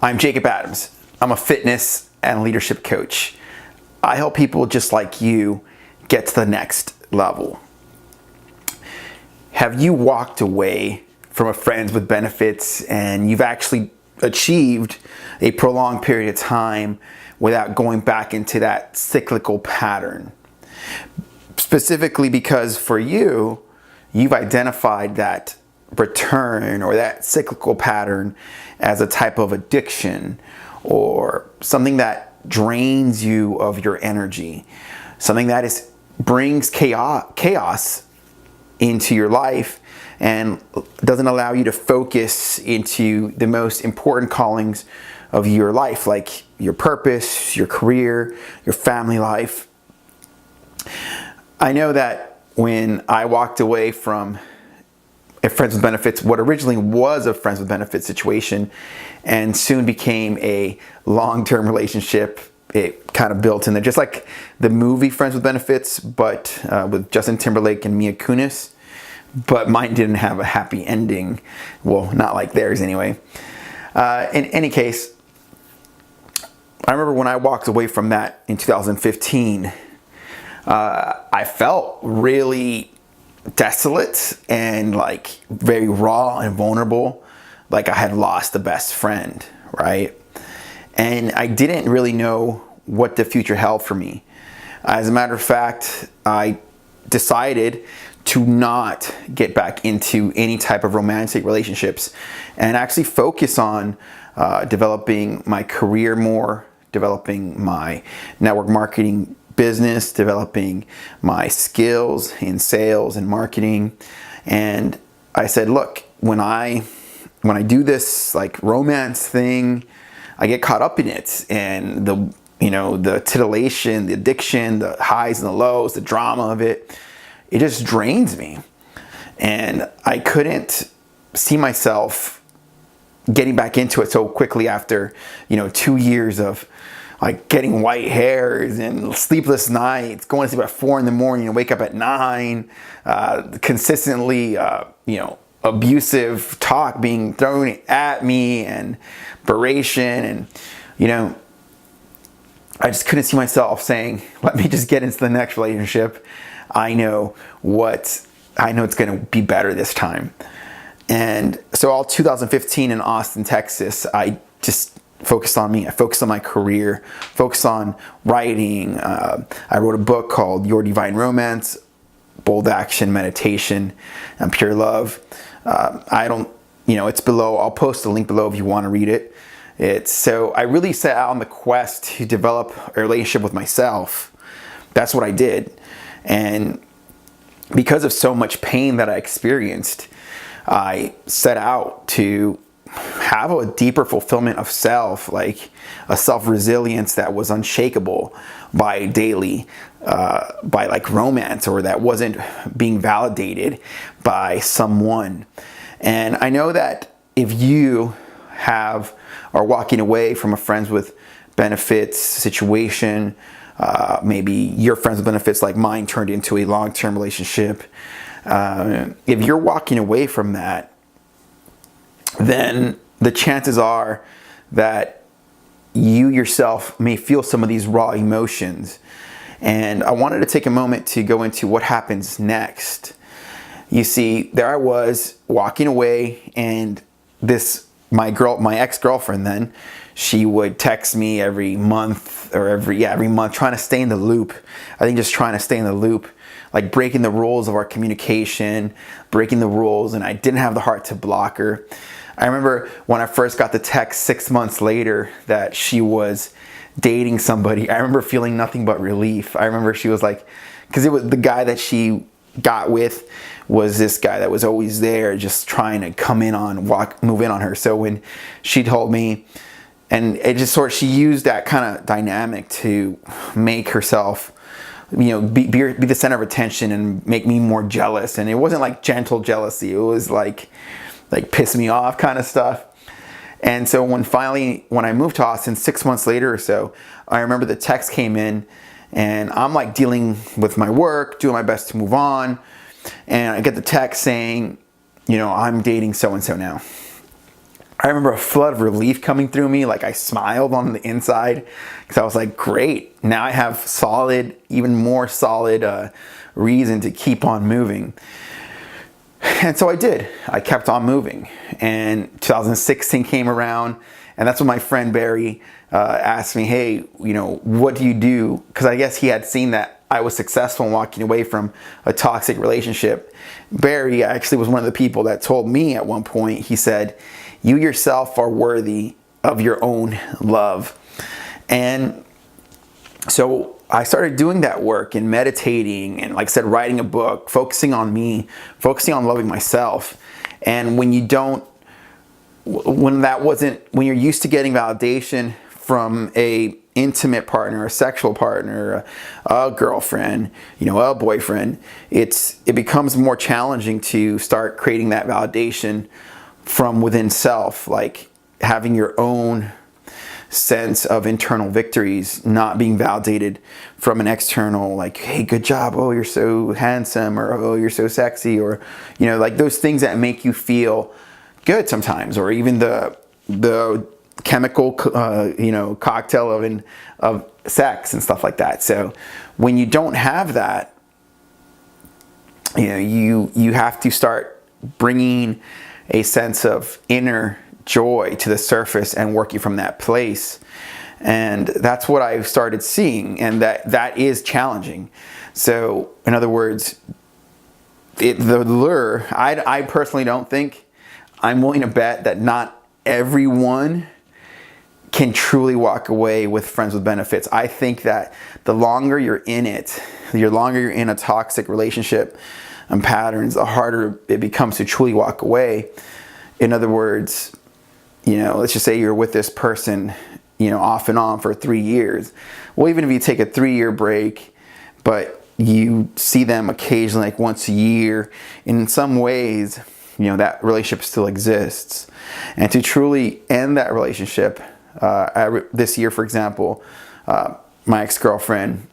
I'm Jacob Adams. I'm a fitness and leadership coach. I help people just like you get to the next level. Have you walked away from a friends with benefits and you've actually achieved a prolonged period of time without going back into that cyclical pattern? Specifically because for you, you've identified that return or that cyclical pattern as a type of addiction or something that drains you of your energy, something that brings chaos into your life and doesn't allow you to focus into the most important callings of your life, like your purpose, your career, your family life. I know that when I walked away from a friends with benefits, what originally was a friends with benefits situation and soon became a long-term relationship, it kind of built in there, just like the movie Friends with Benefits, but with Justin Timberlake and Mila Kunis. But mine didn't have a happy ending. Well, not like theirs anyway. In any case, I remember when I walked away from that in 2015, I felt really desolate and like very raw and vulnerable, like I had lost the best friend, right? And I didn't really know what the future held for me. As a matter of fact, I decided to not get back into any type of romantic relationships and actually focus on developing my career more, developing my network marketing business, developing my skills in sales and marketing. And I said, look, when I do this like romance thing, I get caught up in it, and the titillation, the addiction, the highs and the lows, the drama of it just drains me. And I couldn't see myself getting back into it so quickly after 2 years of like getting white hairs and sleepless nights, going to sleep at 4 a.m. and wake up at 9, consistently, abusive talk being thrown at me and beration. And, I just couldn't see myself saying, let me just get into the next relationship. I know it's going to be better this time. And so all 2015 in Austin, Texas, I just focused on me. I focused on my career, focused on writing. I wrote a book called Your Divine Romance, Bold Action, Meditation, and Pure Love. It's below. I'll post a link below if you want to read it. So I really set out on the quest to develop a relationship with myself. That's what I did. And because of so much pain that I experienced, I set out to have a deeper fulfillment of self, like a self-resilience that was unshakable by like romance, or that wasn't being validated by someone. And I know that if you are walking away from a friends with benefits situation, maybe your friends with benefits like mine turned into a long-term relationship, if you're walking away from that, then the chances are that you yourself may feel some of these raw emotions. And I wanted to take a moment to go into what happens next. You see, there I was walking away, and my ex-girlfriend then, she would text me every month, trying to stay in the loop. I think just trying to stay in the loop, like breaking the rules of our communication, breaking the rules, and I didn't have the heart to block her. I remember when I first got the text 6 months later that she was dating somebody, I remember feeling nothing but relief. I remember she was like, because it was the guy that she got with was this guy that was always there, just trying to move in on her. So when she told me, and it just she used that kind of dynamic to make herself, be the center of attention and make me more jealous. And it wasn't like gentle jealousy. It was like piss me off kind of stuff. And so when I moved to Austin 6 months later or so, I remember the text came in, and I'm like dealing with my work, doing my best to move on. And I get the text saying, I'm dating so-and-so now. I remember a flood of relief coming through me. Like I smiled on the inside because I was like, great. Now I have solid, even more solid reason to keep on moving. And so I did. I kept on moving. And 2016 came around, and that's when my friend Barry asked me, hey, what do you do? Because I guess he had seen that I was successful in walking away from a toxic relationship. Barry actually was one of the people that told me at one point, he said, you yourself are worthy of your own love. And so I started doing that work and meditating and, like I said, writing a book, focusing on me, focusing on loving myself. And when you're used to getting validation from a intimate partner, a sexual partner, a girlfriend, a boyfriend, it becomes more challenging to start creating that validation from within self, like having your own sense of internal victories, not being validated from an external, like, hey, good job, oh, you're so handsome, or oh, you're so sexy, or like those things that make you feel good sometimes, or even the chemical cocktail of sex and stuff like that. So when you don't have that, you have to start bringing a sense of inner joy to the surface and working from that place. And that's what I've started seeing, and that is challenging. So in other words, the lure, I personally don't think, I'm willing to bet that not everyone can truly walk away with friends with benefits. I think that the longer you're in it, the longer you're in a toxic relationship and patterns, the harder it becomes to truly walk away. In other words, let's just say you're with this person, off and on for 3 years. Well, even if you take a 3-year break, but you see them occasionally, like once a year, in some ways, that relationship still exists. And to truly end that relationship, this year, for example, my ex-girlfriend,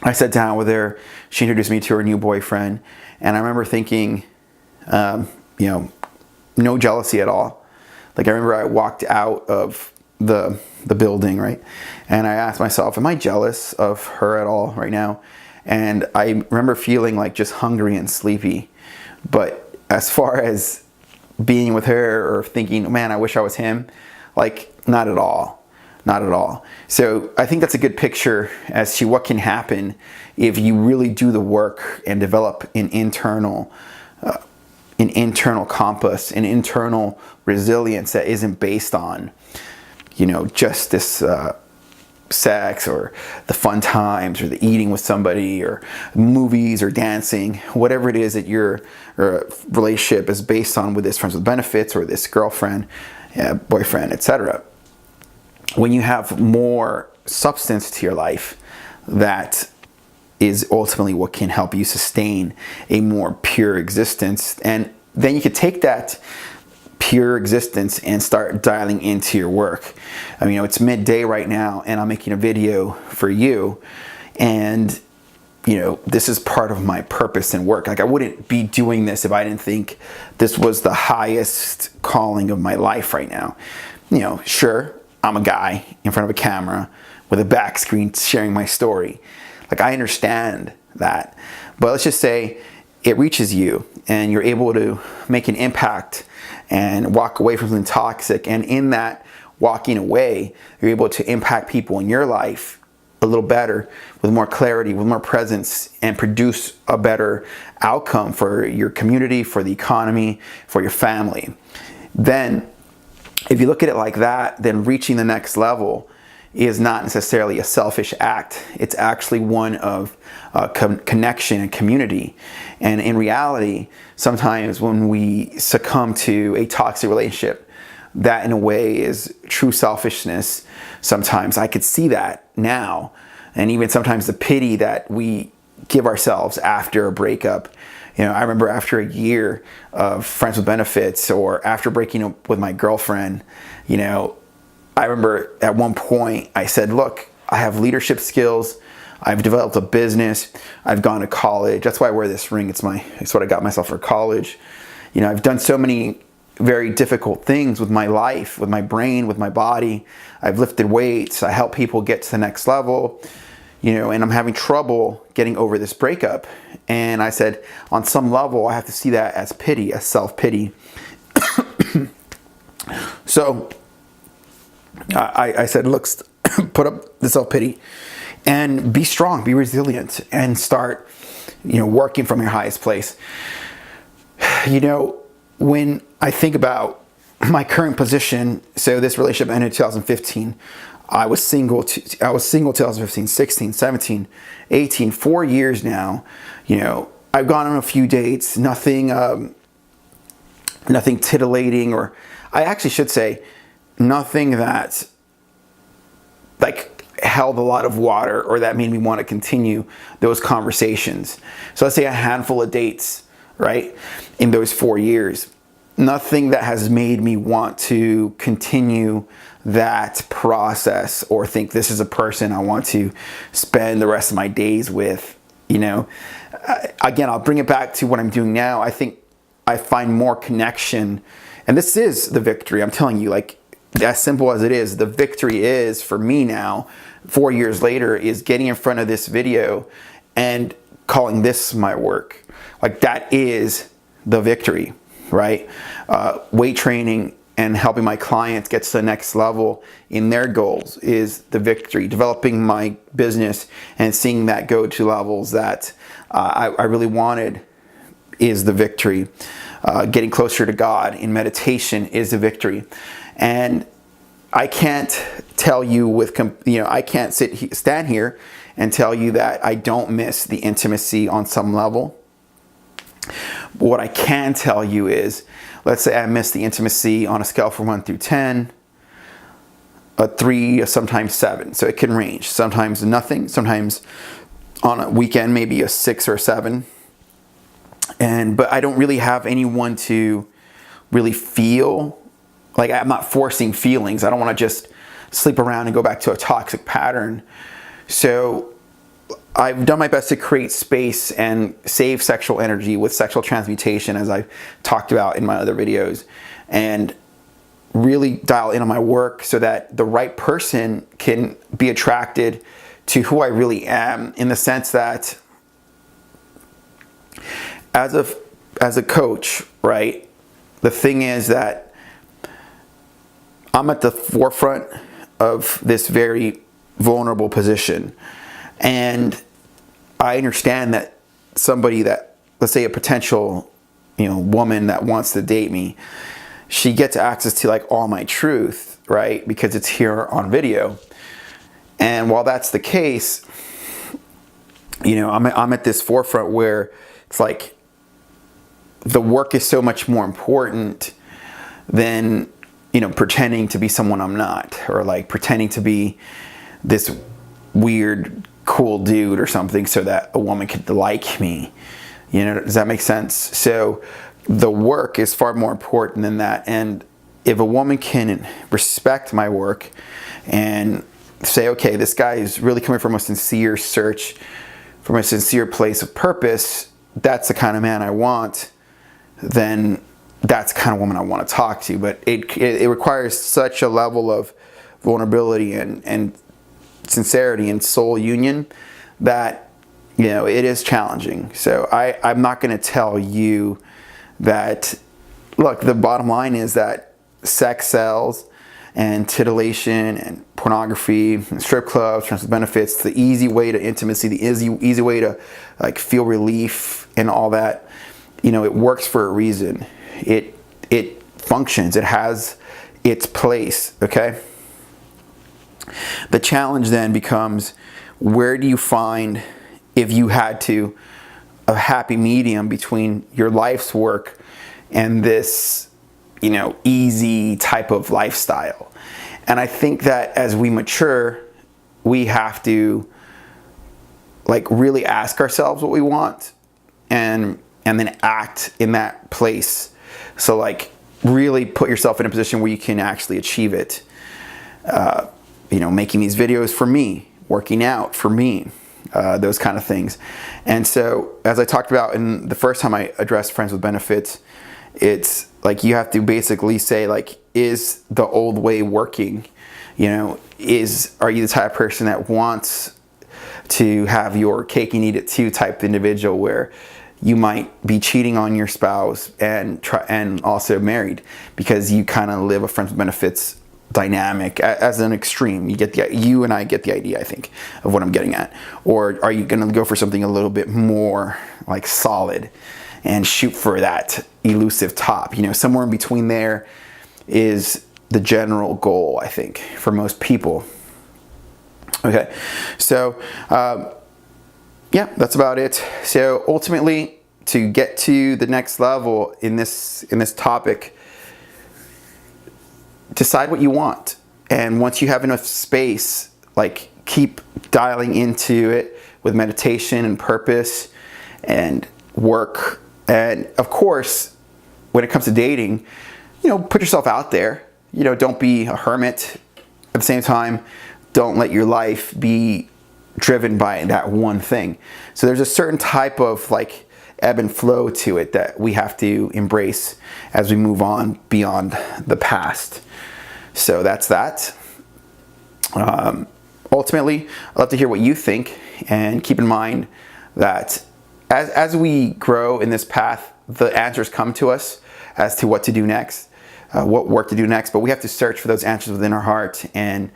I sat down with her, she introduced me to her new boyfriend, and I remember thinking, no jealousy at all. Like I remember I walked out of the building, right? And I asked myself, am I jealous of her at all right now? And I remember feeling like just hungry and sleepy. But as far as being with her or thinking, man, I wish I was him, like not at all. Not at all. So I think that's a good picture as to what can happen if you really do the work and develop an internal compass, an internal resilience that isn't based on, just this sex or the fun times or the eating with somebody or movies or dancing, whatever it is that your relationship is based on with this friends with benefits or this girlfriend, boyfriend, etc. When you have more substance to your life, that is ultimately what can help you sustain a more pure existence. And then you could take that pure existence and start dialing into your work. I mean, it's midday right now and I'm making a video for you, and this is part of my purpose and work. Like I wouldn't be doing this if I didn't think this was the highest calling of my life right now. Sure, I'm a guy in front of a camera with a back screen sharing my story. Like I understand that, but let's just say it reaches you and you're able to make an impact and walk away from something toxic. And in that walking away, you're able to impact people in your life a little better, with more clarity, with more presence, and produce a better outcome for your community, for the economy, for your family. Then if you look at it like that, then reaching the next level is not necessarily a selfish act. It's actually one of connection and community. And in reality, sometimes when we succumb to a toxic relationship, that in a way is true selfishness. Sometimes I could see that now. And even sometimes the pity that we give ourselves after a breakup. I remember after a year of friends with benefits, or after breaking up with my girlfriend, I remember at one point I said, look, I have leadership skills. I've developed a business. I've gone to college. That's why I wear this ring. It's what I got myself for college. I've done so many very difficult things with my life, with my brain, with my body. I've lifted weights. I help people get to the next level, and I'm having trouble getting over this breakup. And I said, on some level, I have to see that as pity, as self-pity. So I said, look, put up the self-pity and be strong, be resilient, and start, working from your highest place. When I think about my current position, so this relationship ended in 2015. I was single 2015, 16, 17, 18, 4 years now. I've gone on a few dates, nothing titillating, or I actually should say nothing that like held a lot of water or that made me want to continue those conversations. So let's say a handful of dates, right, in those 4 years. Nothing that has made me want to continue that process or think this is a person I want to spend the rest of my days with. Again, I'll bring it back to what I'm doing now. I think I find more connection, and this is the victory. I'm telling you, like, as simple as it is, the victory is for me now, 4 years later, is getting in front of this video and calling this my work. Like, that is the victory, right? Weight training and helping my clients get to the next level in their goals is the victory. Developing my business and seeing that go to levels that I really wanted is the victory. Getting closer to God in meditation is the victory. And I can't tell you I can't stand here and tell you that I don't miss the intimacy on some level. But what I can tell you is, let's say I miss the intimacy on a scale from 1 through 10, a 3, sometimes 7. So it can range. Sometimes nothing. Sometimes on a weekend, maybe a 6 or a 7. But I don't really have anyone to really feel. Like, I'm not forcing feelings. I don't want to just sleep around and go back to a toxic pattern. So I've done my best to create space and save sexual energy with sexual transmutation, as I've talked about in my other videos, and really dial in on my work so that the right person can be attracted to who I really am, in the sense that as a coach, right, the thing is that I'm at the forefront of this very vulnerable position. And I understand that somebody that, let's say a potential, woman that wants to date me, she gets access to like all my truth, right? Because it's here on video. And while that's the case, I'm at this forefront where it's like the work is so much more important than pretending to be someone I'm not, or like pretending to be this weird, cool dude or something so that a woman could like me. Does that make sense? So the work is far more important than that. And if a woman can respect my work and say, okay, this guy is really coming from a sincere search, from a sincere place of purpose, that's the kind of man I want, then that's the kind of woman I want to talk to. But it requires such a level of vulnerability and sincerity and soul union that it is challenging. So I'm not going to tell you that, look, the bottom line is that sex sells, and titillation and pornography and strip clubs, terms of benefits, the easy way to intimacy, the easy way to like feel relief and all that, it works for a reason. It functions. It has its place, okay? The challenge then becomes, where do you find, if you had to, a happy medium between your life's work and this, easy type of lifestyle? And I think that as we mature, we have to like really ask ourselves what we want and then act in that place. So like really put yourself in a position where you can actually achieve it. Making these videos for me, working out for me, those kind of things. And so, as I talked about in the first time I addressed Friends with Benefits, It's like you have to basically say, like, is the old way working? You know, are you the type of person that wants to have your cake and eat it too type individual, where you might be cheating on your spouse and also married, because you kind of live a friends with benefits dynamic as an extreme? You and I get the idea, I think, of what I'm getting at. Or are you going to go for something a little bit more like solid and shoot for that elusive top? You know, somewhere in between there is the general goal, I think, for most people. Okay, so yeah, that's about it. So ultimately, to get to the next level in this topic, decide what you want. And once you have enough space, like, keep dialing into it with meditation and purpose and work. And of course, when it comes to dating, you know, put yourself out there. You know, don't be a hermit. At the same time, don't let your life be driven by that one thing. So there's a certain type of like ebb and flow to it that we have to embrace as we move on beyond the past. So that's that. Ultimately, I'd love to hear what you think, and keep in mind that as we grow in this path, the answers come to us as to what to do next. What work to do next, but we have to search for those answers within our heart, and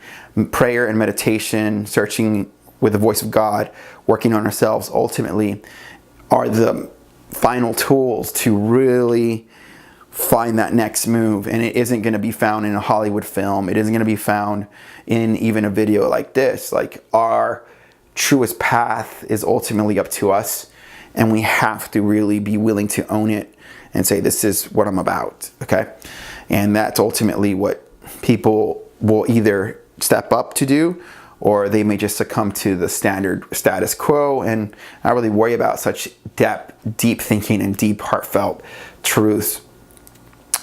prayer and meditation, searching with the voice of God, working on ourselves, ultimately are the final tools to really find that next move. And it isn't going to be found in a Hollywood film. It isn't going to be found in even a video like this. Like, our truest path is ultimately up to us, and we have to really be willing to own it and say, this is what I'm about. Okay. And that's ultimately what people will either step up to do, or they may just succumb to the standard status quo and not really worry about such deep thinking and deep heartfelt truths.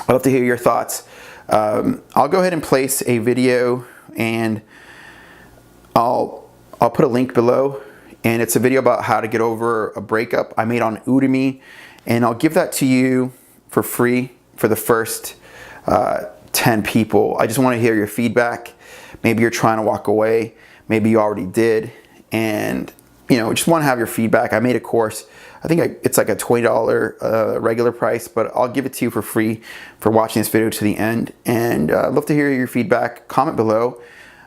I'd love to hear your thoughts. I'll go ahead and place a video, and I'll put a link below, and it's a video about how to get over a breakup I made on Udemy, and I'll give that to you for free for the first 10 people. I just want to hear your feedback. Maybe you're trying to walk away. Maybe you already did. And, you know, just want to have your feedback. I made a course. I think it's like a $20 regular price, but I'll give it to you for free for watching this video to the end. And I'd love to hear your feedback. Comment below.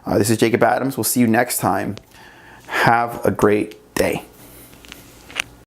This is Jacob Adams. We'll see you next time. Have a great day.